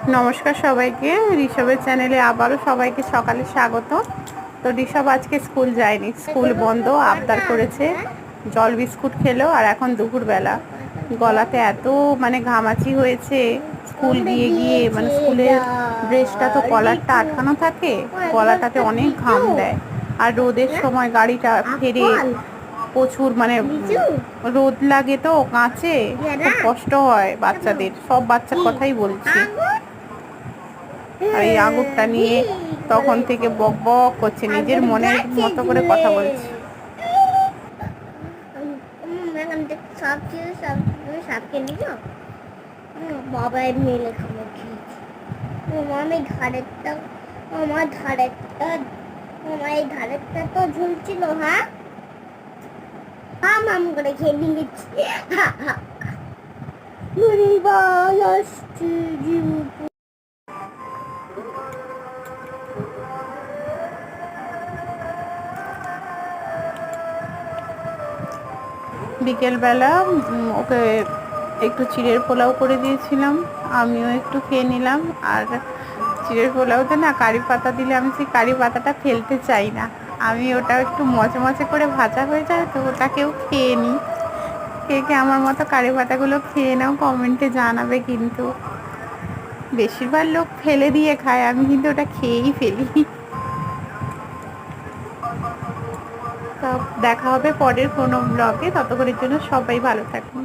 নমস্কার সবাইকে, ঋষভের চ্যানেলে আবারও সবাইকে সকালে স্বাগত। তো ঋষভ আজকে স্কুল যায়নি, স্কুল বন্ধ, আবদার করেছে, জল বিস্কুট খেলো। আর এখন দুপুরবেলা গলাতে এত ঘামাচি হয়েছে, স্কুল গিয়ে গিয়ে স্কুলের ড্রেসটা তো কলারটা আটকানো থাকে, গলাটাতে অনেক ঘাম দেয়। আর রোদের সময় গাড়িটা ফেরে প্রচুর রোদ লাগে, তো কাঁচে খুব কষ্ট হয় বাচ্চাদের। সব বাচ্চার কথাই বলছি। আর এই আঙুরটা নিয়ে তখন থেকে বক বক করছে, নিজের মনের মতো করে কথা বলছে। বাবাই মেলে খাবো আমি ধারেরটা, আমার ধারেরটা, আমার এই ধারেরটা তো ঝুলছিল। হ্যাঁ মাম করে খেয়ে নিয়েছি। বিকেলবেলা ওকে একটু চিড়ের পোলাও করে দিয়েছিলাম, আমিও একটু খেয়ে নিলাম। আর চিড়ের পোলাওতে না কারি পাতা দিলে আমি সেই কারি পাতাটা ফেলতে চাই না, আমি ওটা একটু মচমচে করে ভাজা হয়ে যায় তো ওটাকেও খেয়ে নিই। কে কে আমার মতো কারি পাতাগুলো খেয়ে নাও, কমেন্টে জানাবে। কিন্তু বেশিরভাগ লোক ফেলে দিয়ে খায়, আমি কিন্তু ওটা খেয়েই ফেলি। তো দেখা হবে পরের কোনো ব্লগে, ততক্ষণের জন্য সবাই ভালো থাকুন।